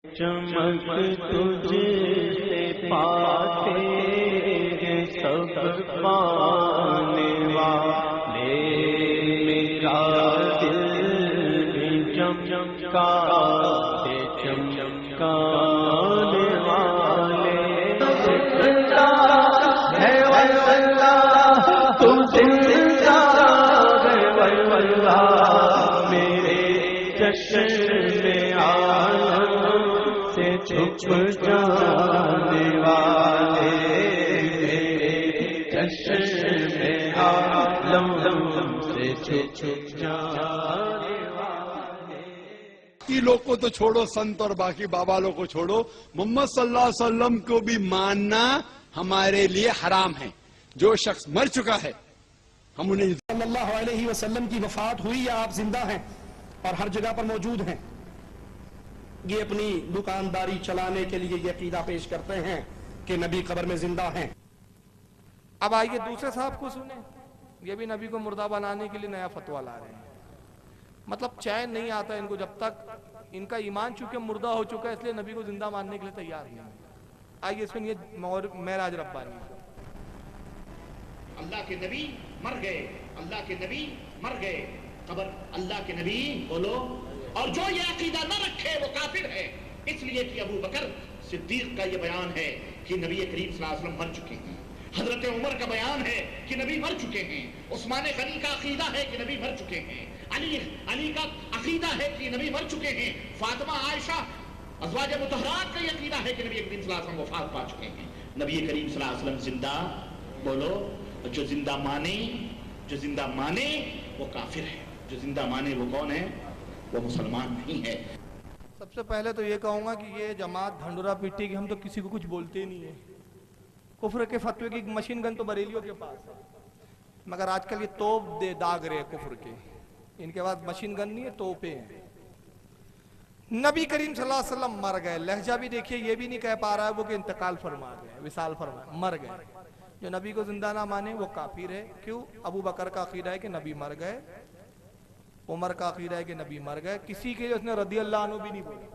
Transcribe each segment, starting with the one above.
चमक तुझसे पाते हैं सब पाने वाले, मेरा दिल भी चमकाते चमकाने वाले। है वल्लाह तू जिंदा है वल्लाह, मेरे जश्न में आलम से छुप जाने वाले, मेरे जश्न में आलम से छुप जाने वाले। बाकी लोग को तो छोड़ो, संत और बाकी बाबा लोग को छोड़ो, मोहम्मद सल्लल्लाहु अलैहि वसल्लम को भी मानना हमारे लिए हराम है। जो शख्स मर चुका है हम उन्हें सल्लल्लाहु अलैहि वसल्लम की वफात हुई या आप जिंदा हैं और हर जगह पर मौजूद हैं, ये अपनी दुकानदारी चलाने के लिए ये अकीदा पेश करते हैं कि नबी कब्र में जिंदा हैं। अब आइए दूसरे साहब को सुने, ये भी नबी को मुर्दा बनाने के लिए नया फतवा ला रहे हैं। मतलब चैन नहीं आता इनको जब तक इनका ईमान चूंकि मुर्दा हो चुका है, इसलिए नबी को जिंदा मानने के लिए तैयार नहीं है। आइए सुनिए महराज रब्बानी। अल्लाह के नबी मर गए, अल्लाह के नबी मर गए, खबर अल्लाह के नबी बोलो। और जो ये अकीदा न रखे वो काफिर है, इसलिए कि अबू बकर सिद्दीक का ये बयान है कि नबी करीम सल्लल्लाहु अलैहि वसल्लम मर चुके हैं। हजरत उमर का बयान है कि नबी मर चुके हैं। उस्मान गनी का अकीदा है कि नबी मर चुके हैं। अली का अकीदा है कि नबी मर चुके हैं। फातिमा आयशा अज़वाज मुतहरात का ये अकीदा है कि नबी करीम सल्लल्लाहु अलैहि वसल्लम वफात पा चुके हैं। नबी करीम सल्लल्लाहु अलैहि वसल्लम जिंदा बोलो। जो जिंदा माने वो काफिर है, जो जिंदा माने वो कौन है? वो मुसलमान नहीं है। सबसे पहले तो ये कहूंगा कि ये जमात ढंडुरा पीटी कि हम तो किसी को कुछ बोलते ही नहीं है। कुफ्र के फतवे की मशीन गन तो बरेलियों के पास है, मगर आजकल ये तोप दाग रहे कुफ्र के, इनके पास मशीन गन नहीं है, तोपे हैं। नबी करीम सल्लल्लाहु अलैहि वसल्लम मर गए, लहजा भी देखिए, ये भी नहीं कह पा रहा है वो कि इंतकाल फरमा गए, विसाल फरमा, मर गए। जो नबी को जिंदा ना माने वो काफिर है। क्यों? अबू बकर का अकीदा है कि नबी मर गए, उमर का अकीदा है कि नबी मर गए, किसी के लिए उसने रदी अल्लाह अन्हु भी नहीं बोला।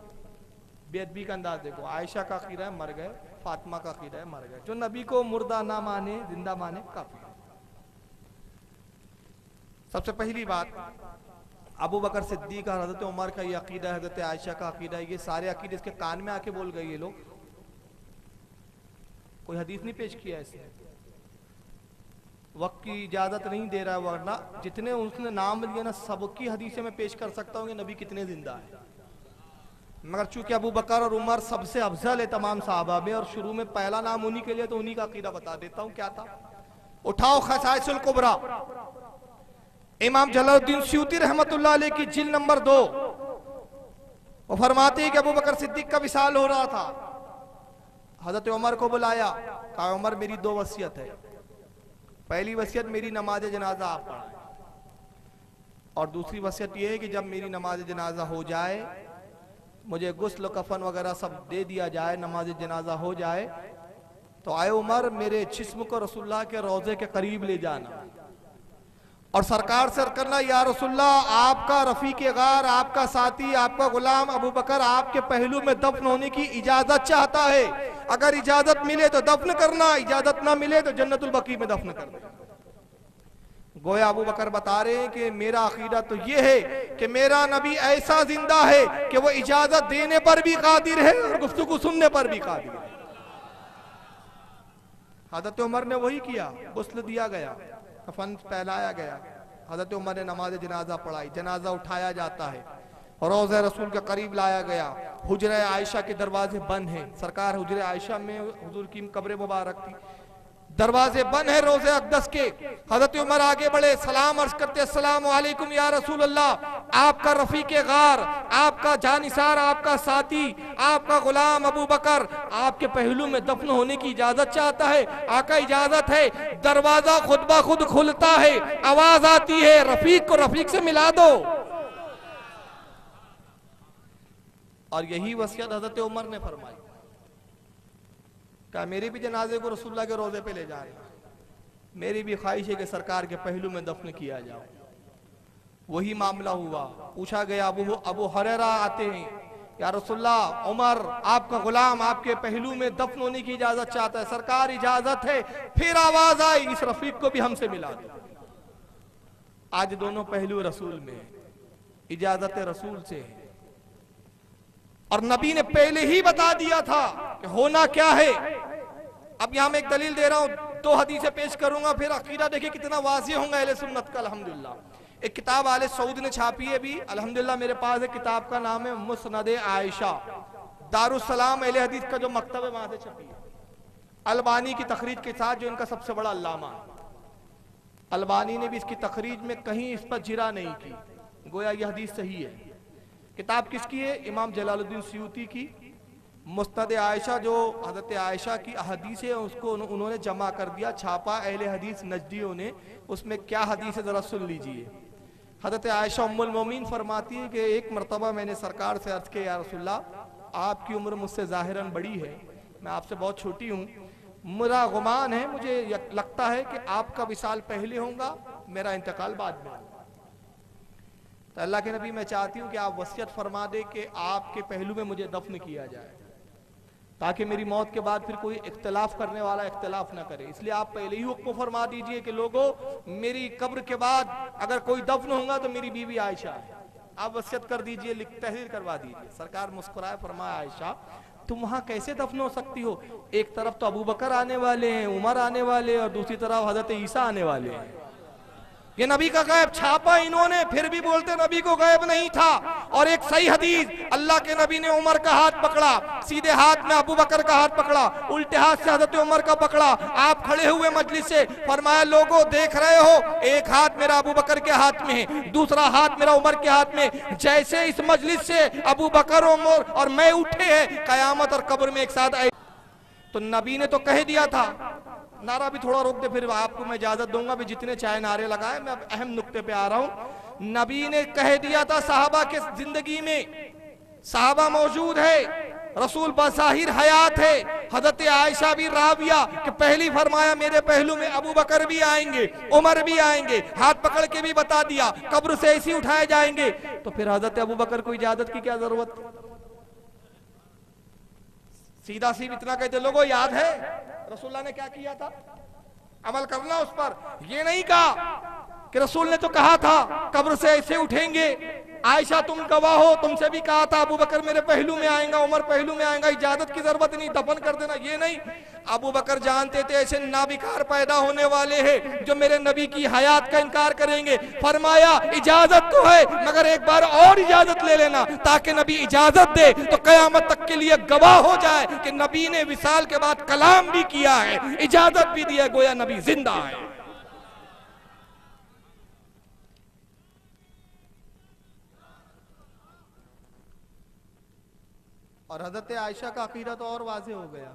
बेअदबी का अंदाज देखो। आयशा का अकीदा है मर गए, फातिमा का अकीदा है मर गए। जो नबी को मुर्दा ना माने जिंदा माने काफिर है। सबसे पहली बात, अबू बकर सिद्दीक और हजरत उमर का ये अकीदा, हजरत आयशा का अकीदा, ये सारे अकीदे इसके कान में आके बोल गए ये लोग। कोई हदीस नहीं पेश किया इसने, वक्त की इजाजत नहीं दे रहा है, वरना जितने उसने नाम लिए ना सबकी हदीसें मैं पेश कर सकता हूँ कि नबी कितने जिंदा है। मगर चूंकि अबू बकर और उमर सबसे अफजल है तमाम सहाबा में, और शुरू में पहला नाम उन्हीं के लिए, तो उन्हीं का अकीदा बता देता हूँ क्या था। उठाओ खसाइसुल कुबरा, इमाम जलालुद्दीन सयूती रहमतुल्लाह अलैह की जिल्द नंबर 2, वो फरमाते हैं कि अबू बकर सिद्दीक का विसाल हो रहा था। हजरत उमर को बुलाया, कहा उमर मेरी 2 वसीयत है। पहली वसीयत मेरी नमाज जनाजा आप पढ़ाएं, और दूसरी वसीयत यह है कि जब मेरी नमाज जनाजा हो जाए, मुझे गुस्ल कफन वगैरह सब दे दिया जाए, नमाज जनाजा हो जाए, तो आए उमर मेरे जिस्म को रसूलुल्लाह के रोजे के करीब ले जाना और सरकार से करना, या रसूलुल्लाह आपका रफीक गार, आपका साथी, आपका गुलाम अबू बकर आपके पहलू में दफन होने की इजाजत चाहता है। अगर इजाजत मिले तो दफन करना, इजाजत ना मिले तो जन्नतुल बकी में दफन करना। गोया अबू बकर बता रहे हैं कि मेरा अकीदा तो ये है कि मेरा नबी ऐसा जिंदा है कि वो इजाजत देने पर भी कादिर है और गुफ्तगू सुनने पर भी कादिर है। हजरत उमर ने वही किया, गुस्ल दिया गया, कफन पहनाया गया, हजरत उमर ने नमाज जनाजा पढ़ाई, जनाजा उठाया जाता है, रोज़े रसूल के करीब लाया गया। हुजरे आयशा के दरवाजे बंद हैं, सरकार हुजरे आयशा में हुजूर की कब्र मुबारक थी, दरवाजे बंद है रोज़े अक़दस के। हजरत उमर आगे बढ़े, सलाम अर्ज करते, अस्सलामु अलैकुम या रसूल अल्लाह, आपका रफीके गार, आपका जानिसार, आपका साथी, आपका गुलाम अबू बकर आपके पहलू में दफन होने की इजाजत चाहता है। आका इजाजत है। दरवाजा खुद ब खुद खुलता है, आवाज आती है, रफीक को रफीक से मिला दो। और यही वसीयत हजरत उमर ने फरमाई, क्या मेरे भी जनाजे को रसूलुल्लाह के रोजे पे ले जा रहे, मेरी भी ख्वाहिश है कि सरकार के पहलू में दफन किया जाए। वही मामला हुआ, पूछा गया, अबू हुरैरा आते हैं, या रसूलल्लाह उमर आपका गुलाम आपके पहलू में दफन होने की इजाजत चाहता है, सरकार इजाजत है। फिर आवाज आई इस रफीक को भी हमसे मिला दो। आज दोनों पहलू रसूल में, इजाजत रसूल से है। और नबी ने पहले ही बता दिया था कि होना क्या है। अब यहां मैं एक दलील दे रहा हूं, 2 हदीसें पेश करूंगा, फिर अकीदा देखिए कितना वाज़िह होगा अहले सुन्नत का। अल्हम्दुलिल्लाह एक किताब आले सऊद ने छापी है भी, अल्हम्दुलिल्लाह मेरे पास है। किताब का नाम है मुस्नद आयशा, दारुस्सलाम अहले हदीस का जो मकतब है वहां से छपी है। अलबानी की तखरीज के साथ, जो इनका सबसे बड़ा अल्लामा है। अलबानी ने भी इसकी तखरीज में कहीं इस पर जिरा नहीं की, गोया यह हदीस सही है। किताब किसकी है? इमाम जलालुद्दीन सयूती की मुस्नद आयशा, जो हजरत आयशा की हदीस है उसको उन्होंने जमा कर दिया, छापा अहले हदीस नजदियों ने। उसमें क्या हदीस है जरा सुन लीजिए। हजरत आयशा उम्मुल मोमिन फरमाती है कि एक मरतबा मैंने सरकार से अर्ज किया, या रसूलल्लाह आपकी उम्र मुझसे ज़ाहिरन बड़ी है, मैं आपसे बहुत छोटी हूँ, मेरा गुमान है, मुझे लगता है कि आपका विसाल पहले होगा, मेरा इंतकाल बाद में। तो अल्लाह के नबी मैं चाहती हूँ कि आप वसीयत फरमा दे कि आपके पहलू में मुझे दफन किया जाए, ताकि मेरी मौत के बाद फिर कोई इख्तलाफ करने वाला इख्तलाफ ना करे। इसलिए आप पहले ही हुक्म फरमा दीजिए कि लोगों मेरी कब्र के बाद अगर कोई दफन होगा तो मेरी बीवी आयशा है, आप वसीयत कर दीजिए, तहरीर करवा दीजिए। सरकार मुस्कुराए, फरमाया आयशा तुम वहां कैसे दफन हो सकती हो? एक तरफ तो अबू बकर आने वाले हैं, उमर आने वाले, और दूसरी तरफ हजरत ईसा आने वाले हैं। ये नबी का गैब छापा इन्होंने, फिर भी बोलते नबी को गैब नहीं था। और एक सही हदीस, अल्लाह के नबी ने उमर का हाथ पकड़ा, सीधे हाथ में अबू बकर का हाथ पकड़ा, उल्टे हाथ से हजरत उमर का पकड़ा। आप खड़े हुए मजलिस से, फरमाया लोगों देख रहे हो, एक हाथ मेरा अबू बकर के हाथ में है, दूसरा हाथ मेरा उमर के हाथ में। जैसे इस मजलिस से अबू बकर, उमर और मैं उठे हैं, कयामत और कब्र में एक साथ आए। तो नबी ने तो कह दिया था, नारा भी थोड़ा रोक दे, फिर आपको मैं इजाजत दूंगा भी जितने चाहे नारे लगाए। मैं अब अहम नुक्ते पे आ रहा हूं। नबी ने कह दिया था साहबा के जिंदगी में, साहबा मौजूद है, रसूल बज़ाहिर हयात है, हजरत आयशा भी राविया कि पहली फरमाया मेरे पहलू में अबू बकर भी आएंगे, उमर भी आएंगे, हाथ पकड़ के भी बता दिया कब्र से ऐसे उठाए जाएंगे। तो फिर हजरत अबू बकर को इजाजत की क्या जरूरत? सीधा सीधा इतना कहते लोगों याद है रसूलुल्लाह ने क्या किया था, अमल करना उस पर। ये नहीं कहा कि रसूल ने तो कहा था कब्र से ऐसे उठेंगे, आयशा तुम गवाह हो, तुमसे भी कहा था अबू बकर मेरे पहलू में आएगा, उमर पहलू में आएगा, इजाजत की जरूरत नहीं, दफन कर देना। ये नहीं, अबू बकर जानते थे ऐसे नाबिकार पैदा होने वाले हैं जो मेरे नबी की हयात का इनकार करेंगे। फरमाया इजाजत तो है, मगर एक बार और इजाजत ले लेना, ताकि नबी इजाजत दे तो कयामत तक के लिए गवाह हो जाए कि नबी ने विसाल के बाद कलाम भी किया है, इजाजत भी दी है, गोया नबी जिंदा है। और हजरत आयशा का अकीदा तो और वाज़ेह हो गया।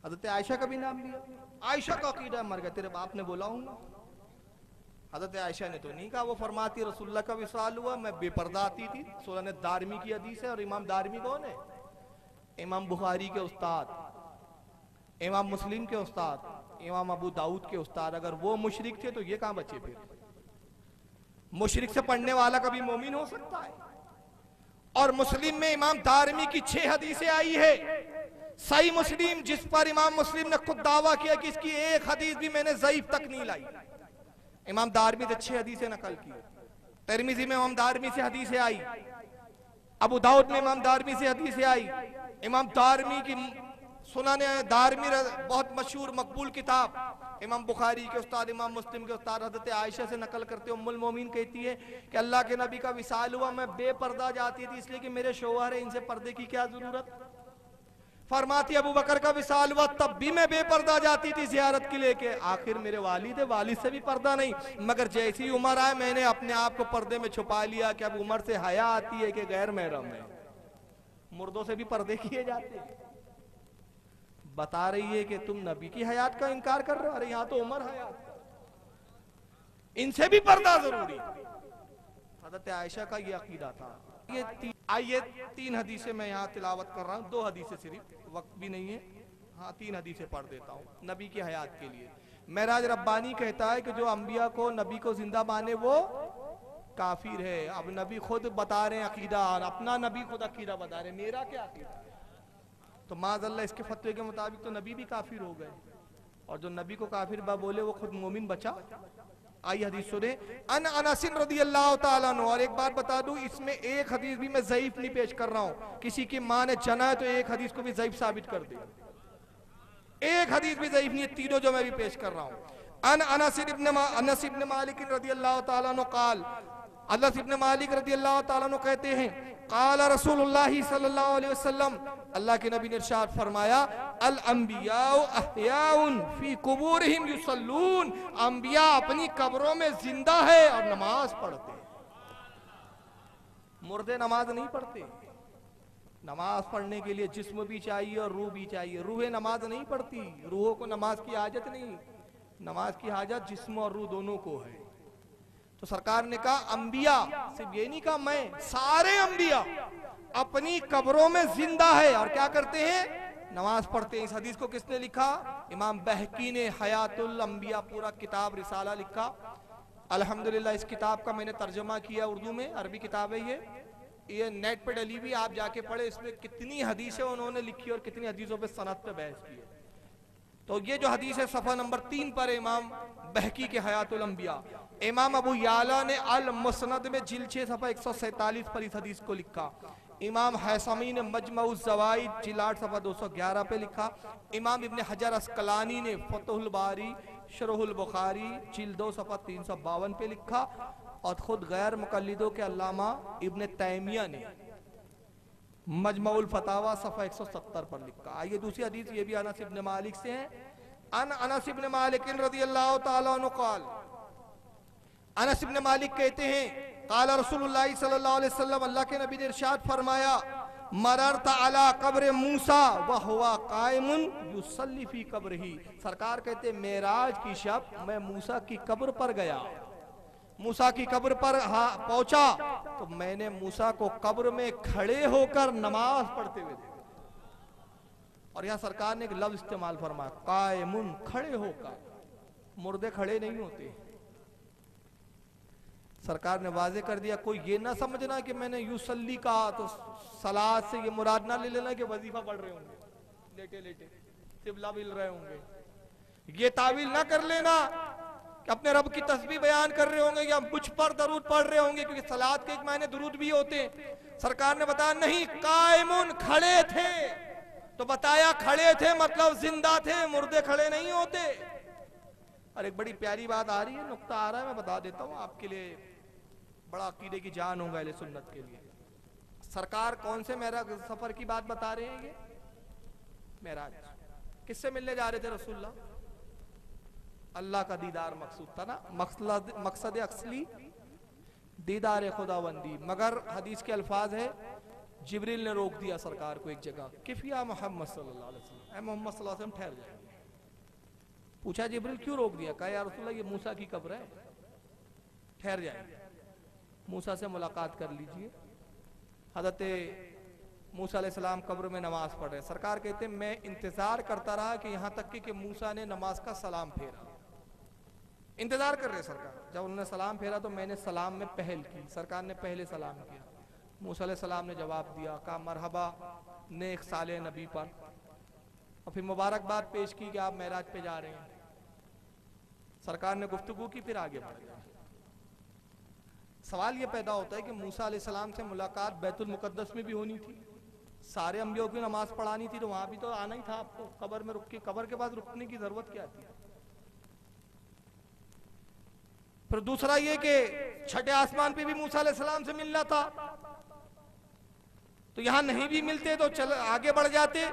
हजरत आयशा का भी नाम लिया, आयशा का अकीदा मर गया, तेरे बाप ने बोला हूँ। हजरत आयशा ने तो नहीं कहा, वो फरमाती रसूलुल्लाह का विसाल हुआ, मैं बेपर्दा आती थी। सुनन दारमी की हदीस है। और इमाम दारमी कौन है? इमाम बुखारी के उस्ताद, इमाम मुस्लिम के उस्ताद, इमाम अबू दाऊद के उस्ताद। अगर वो मुशरिक थे तो ये कहां बचे? फिर मुशरिक से पढ़ने वाला कभी मोमिन हो सकता है? और मुस्लिम में इमाम दारमी की 6 हदीसें आई है। सही मुस्लिम, जिस पर इमाम मुस्लिम ने खुद दावा किया कि इसकी एक हदीस भी मैंने ज़ईफ तक नहीं लाई, इमाम दारमी से 6 हदीसें नकल की। तिरमिज़ी में इमाम दारमी से हदीसें आई, अबू दाऊद में इमाम दारमी से हदीसें आई। इमाम दारमी की सुनाने दारमी बहुत मशहूर मकबूल किताब, इमाम बुखारी के उस्ताद, इमाम मुस्लिम के उस्ताद हजरत आयशा से नकल करते उम्मुल मोमिन कहती है कि अल्लाह के नबी का विसाल हुआ, मैं बेपर्दा जाती थी इसलिए कि मेरे शौहर है, इनसे पर्दे की क्या जरूरत। फरमाती अबू बकर का विसाल हुआ, तब भी मैं बेपर्दा जाती थी जियारत के लेके। आखिर मेरे वालिद है, वालिद से भी पर्दा नहीं, मगर जैसी ही उम्र आए मैंने अपने आप को पर्दे में छुपा लिया कि अब उम्र से हया आती है कि गैर महरम है। मुर्दों से भी पर्दे किए जाते हैं। बता रही है कि तुम नबी की हयात का इनकार कर रहे हो, अरे यहां तो उमर हयात, इनसे भी पर्दा जरूरी। हजरत आयशा का ये अकीदा था। ये 3 हदीसें मैं यहाँ तिलावत कर रहा हूँ, 2 हदीसें सिर्फ, वक्त भी नहीं है। हाँ 3 हदीसें पढ़ देता हूँ नबी की हयात के लिए। मेराज रब्बानी कहता है कि जो अंबिया को नबी को जिंदा माने वो काफिर है। अब नबी खुद बता रहे हैं अकीदा, अपना नबी खुद अकीदा बता रहे हैं, मेरा क्या अकीदा है? तो माज़अल्लाह इसके फतवे के मुताबिक तो नबी भी काफिर हो गए, और जो नबी को काफिर बा बोले वो खुद मोमिन बचा। आई हदीस सुने, अन अनसिन रदियल्लाहु ताला अन्हु। और एक बात बता दूं, इसमें एक हदीस भी मैं ज़ईफ नहीं पेश कर रहा हूं। किसी की मां ने जना है तो एक हदीस को भी ज़ईफ साबित कर दे, एक हदीस भी ज़ईफ नहीं है, तीनों जो मैं भी पेश कर रहा हूं। अन अनस इब्न मालिक रदियल्लाहु ताला अन्हु क़ाल, अनस इब्न मालिक रदियल्लाहु ताला अन्हु कहते हैं, क़ाल रसूलुल्लाह सल्लल्लाहु अलैहि वसल्लम, अल्लाह के नबी ने इरशाद फरमाया, अल अंबियाउ अहयाउन फी कुबूरिहिम युसल्लून। अंबिया अपनी कब्रों में जिंदा है और नमाज पढ़ते हैं। मुर्दे नमाज नहीं पढ़ते। नमाज पढ़ने के लिए जिस्म भी चाहिए और रूह भी चाहिए। रूहें नमाज नहीं पढ़ती, रूहों को नमाज की हाजत नहीं। नमाज की हाजत जिस्म और रूह दोनों को है। तो सरकार ने कहा अंबिया, सिर्फ ये नहीं कहा मैं, सारे अंबिया अपनी कब्रों में जिंदा है और क्या करते हैं? नमाज पढ़ते हैं। इस हदीस को किसने लिखा? इमाम बहकी ने हयातुल अंबिया पूरा किताब रिसाला लिखा। अल्हम्दुलिल्लाह इस किताब का मैंने तर्जुमा किया उर्दू में, अरबी किताब है ये नेट पे डली हुई, आप जाके पढ़े। इसमें कितनी हदीसें उन्होंने लिखी और कितनी हदीसों पे सनद पे बहस की है। तो ये जो हदीस है सफ़ा नंबर 3 पर इमाम बहकी के हयातुल अंबिया। इमाम अबू याला ने अल मुस्नद में जिल्द 6 सफ़ा 147 पर इस हदीस को लिखा। इमाम हैसमी ने मजमउ ज़वाइद जिल्द 8 सफ़ा 211 पे लिखा। इमाम इब्न हजर अस्कलानी ने फतहुल बारी शरहुल बुखारी जिल्द 2 सफ़ा 352 पे लिखा। और खुद गैर मुकल्लिदों के अल्लामा इब्न तैमिया ने मजमउल फतावा सफ़ा 170 पर लिखा। आइए दूसरी हदीस, ये भी अनस इब्न मालिक से है। अन अनस इब्न मालिक रदियल्लाहु ताला अन्हु क़ाल, अनस इब्न मालिक कहते हैं, क़ाल रसूलुल्लाह सल्लल्लाहु अलैहि वसल्लम, अल्लाह के नबी ने इरशाद फरमाया, मररत अला कब्र मूसा व हुवा कायमुन युसल्ली फी कब्रिही। सरकार कहते मेराज की शब मैं मूसा की कब्र पर गया। मूसा की कब्र पर पहुंचा तो मैंने मूसा को कब्र में खड़े होकर नमाज पढ़ते हुए देखा। और यहां सरकार ने एक लफ्ज इस्तेमाल फरमाया, कायमुन, खड़े होकर। मुर्दे खड़े नहीं होते। सरकार ने वाजे कर दिया, कोई ये ना समझना कि मैंने यूसल्ली कहा तो सलात से ये मुराद ना ले लेना कि वजीफा पढ़ रहे होंगे लेटे लेटे, किबला मिल रहे होंगे। ये तावील ना कर लेना कि अपने रब की तस्बीह बयान कर रहे होंगे या मुझ पर दरूद पढ़ रहे होंगे, क्योंकि सलात के एक मायने दरूद भी होते हैं। सरकार ने बताया नहीं, कायमुन, खड़े थे। तो बताया खड़े थे मतलब जिंदा थे, मुर्दे खड़े नहीं होते। और एक बड़ी प्यारी बात आ रही है, नुक्ता आ रहा है, मैं बता देता हूँ आपके लिए, बड़ा अकीदे की जान होगा अहले सुन्नत के लिए। सरकार कौन से मेराज सफर की बात बता रहे हैं? ये मेराज किससे मिलने जा रहे थे रसूलुल्लाह? अल्लाह का दीदार मकसूद था ना, मकसद असली दीदार खुदाबंदी। मगर हदीस के अल्फाज है, जिब्रील ने रोक दिया सरकार को एक जगह, किफिया मोहम्मद सल्लल्लाहु अलैहि वसल्लम, ऐ मोहम्मद सल्लल्लाहु अलैहि वसल्लम ठहर जाए। पूछा जिब्रील क्यों रोक दिया? कहा या रसूलल्लाह ये मूसा की कब्र है, ठहर जाए, मूसा से मुलाकात कर लीजिए। हज़रत मूसा अलैहिस्सलाम कब्र में नमाज पढ़ रहे। सरकार कहते हैं मैं इंतजार करता रहा कि यहाँ तक कि मूसा ने नमाज का सलाम फेरा। इंतजार कर रहे सरकार। जब उन्होंने सलाम फेरा तो मैंने सलाम में पहल की। सरकार ने पहले सलाम किया। मूसा अलैहिस्सलाम ने जवाब दिया, कहा मरहबा नेक साले नबी पर, और फिर मुबारकबाद पेश की कि आप मेराज पे जा रहे हैं। सरकार ने गुफ्तगू की, फिर आगे बढ़ गया। सवाल ये पैदा होता है कि मूसा अलैहिस्सलाम से मुलाकात बैतुल मुकद्दस में भी होनी थी, सारे अंबियों की नमाज पढ़ानी थी, तो वहां भी तो आना ही था आपको। कब्र में रुक के, कब्र के पास रुकने की जरूरत क्या थी? फिर दूसरा ये कि छठे आसमान पे भी मूसा अलैहिस्सलाम से मिलना था, तो यहां नहीं भी मिलते तो चल आगे बढ़ जाते।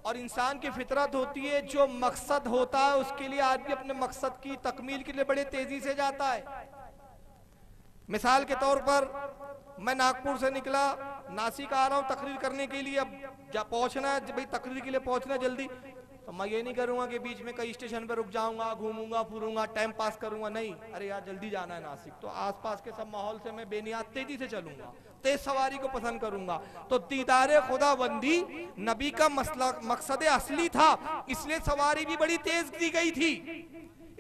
और इंसान की फितरत होती है, जो मकसद होता है उसके लिए आदमी अपने मकसद की तकमील के लिए बड़े तेजी से जाता है। मिसाल के तौर पर मैं नागपुर से निकला, नासिक आ रहा हूं तकरीर करने के लिए। अब जा पहुंचना है भाई, तकरीर के लिए पहुंचना जल्दी, तो मैं ये नहीं करूंगा कि बीच में कई स्टेशन पर रुक जाऊंगा, घूमूंगा फिरूंगा, टाइम पास करूंगा। नहीं, अरे यार जल्दी जाना है नासिक, तो आसपास के सब माहौल से मैं बेनियाद तेजी से चलूंगा, तेज सवारी को पसंद करूंगा। तो दीदार खुदाबंदी नबी का मकसद असली था, इसलिए सवारी भी बड़ी तेज दी गई थी।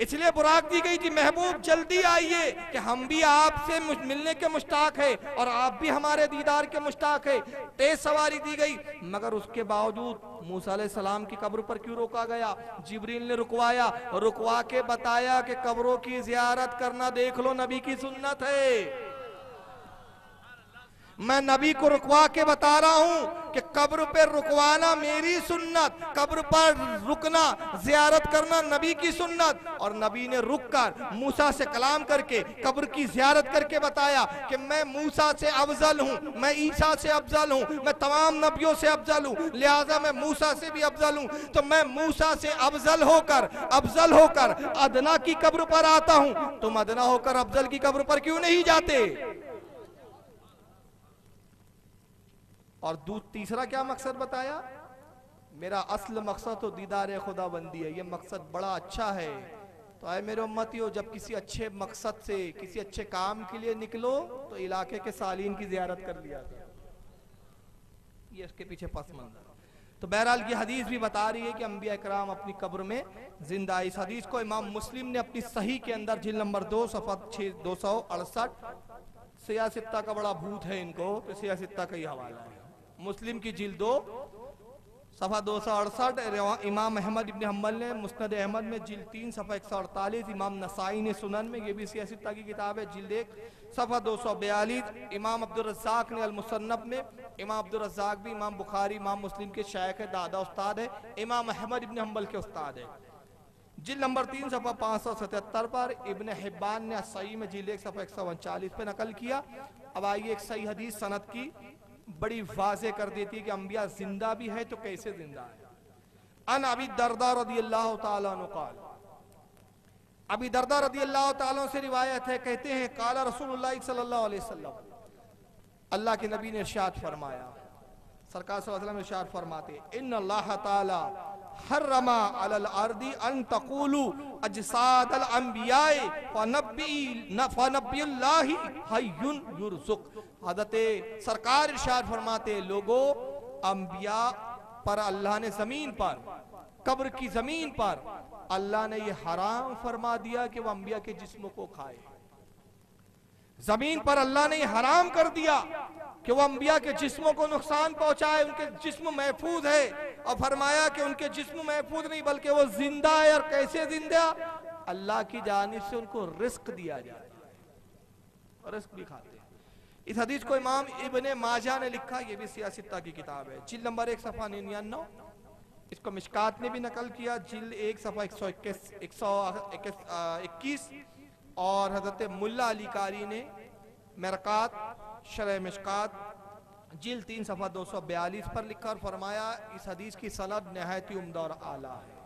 इसलिए बुराक दी गई थी, महबूब जल्दी आइए कि हम भी आपसे मिलने के मुश्ताक है और आप भी हमारे दीदार के मुश्ताक है। तेज सवारी दी गई, मगर उसके बावजूद मूसा अलैहिस्सलाम की कब्र पर क्यों रोका गया? जिब्रील ने रुकवाया, रुकवा के बताया कि कब्रों की जियारत करना देख लो नबी की सुन्नत है। मैं नबी को रुकवा के बता रहा हूं कि कब्र पर रुकवाना मेरी सुन्नत, कब्र पर रुकना जियारत करना नबी की सुन्नत। और नबी ने रुककर मूसा से कलाम करके कब्र की जियारत करके बताया कि मैं मूसा से अफजल हूं, मैं ईसा से अफजल हूं, मैं तमाम नबियों से अफजल हूं, लिहाजा मैं मूसा से भी अफजल हूं। तो मैं मूसा से अफजल होकर अदना की कब्र पर आता हूं, तुम अदना होकर अफजल की कब्र पर क्यों नहीं जाते? और तीसरा क्या मकसद बताया? मेरा असल मकसद तो दीदार खुदा बंदी है। ये मकसद बड़ा अच्छा है। तो आए मेरे उम्मतियों, जब किसी अच्छे मकसद से किसी अच्छे काम के लिए निकलो तो इलाके के सालीन की जियारत कर लिया। ये इसके पीछे पस मंजर। तो बहरहाल ये हदीस भी बता रही है कि अंबिया इकराम अपनी कब्र में जिंदा। इस हदीस को इमाम मुस्लिम ने अपनी सही के अंदर जिल्द नंबर 2 सफ़ा 268, सियासित्ता का बड़ा भूत है इनको, तो सियासित्ता का ही हवाला है। मुस्लिम की जिल्द 2 सफ़ा 268, इमाम अहमद इब्न हम्बल ने मुस्नद अहमद में जिल्द 3 सफ़ा 148, इमाम नसाई ने सुनन में, ये भी सियासित्ता की किताब है, जिल्द 1 सफ़ा 242, इमाम अब्दुल रज़्ज़ाक ने अल मुसन्नफ में, इमाम अब्दुल रज़्ज़ाक भी इमाम बुखारी इमाम मुस्लिम के शायख है, दादा उस्ताद है, इमाम अहमद इब्न हम्बल के उस्ताद है। जिल्द नंबर 3 सफ़ा 577 पर इब्न हिब्बान ने सही में जिल्द 1 सफ़ा 149 पे नकल किया। अब आइए एक सही हदीस सनद की बड़ी वाज़े कर देती है कि अंबिया जिंदा भी है तो कैसे जिंदा है। अन अबी दरदा रदियल्लाहु ताला अन्हु क़ाल, अबी दरदा रदियल्लाहु ताला से रिवायत है, कहते हैं क़ाला रसूलुल्लाह सल्लल्लाहु अलैहि वसल्लम, अल्लाह के नबी ने इरशाद फरमाया, सरकार सल्लल्लाहु अलैहि वसल्लम इरशाद फरमाते, इन्नल्लाह ताला हर्रमा अलल अर्दी अन तक़ूलू अजसादल अंबियाए फनब्बियुल्लाहि हय्युन युरज़ुक़। हज़रत सरकार इरशाद फरमाते, लोगों, अंबिया पर अल्लाह ने जमीन पर, कब्र की जमीन पर अल्लाह ने ये हराम फरमा दिया कि वह अंबिया के जिस्मों को खाए। जमीन पर अल्लाह ने हराम कर दिया कि वह अंबिया के जिस्मों को नुकसान पहुंचाए, उनके जिस्म महफूज है। और फरमाया कि उनके जिस्म महफूज नहीं बल्कि वो जिंदा है। और कैसे जिंदा? अल्लाह की जानिब से उनको रिस्क दिया जाता है, रिस्क भी खाते हैं। इस हदीस को इमाम इब्ने माजा ने लिखा, ये भी सियासित्ता की किताब है, जिल्द नंबर 1 सफ़ा 99। इसको मिशकात ने भी नकल किया, जिल्द 1 सफ़ा 121। और हजरत मुल्ला अली कारी ने मरकात शरह मिशकात जिल्द 3 सफ़ा 242 पर लिखा और फरमाया, इस हदीस की सनद नहायत उम्दा और आला है।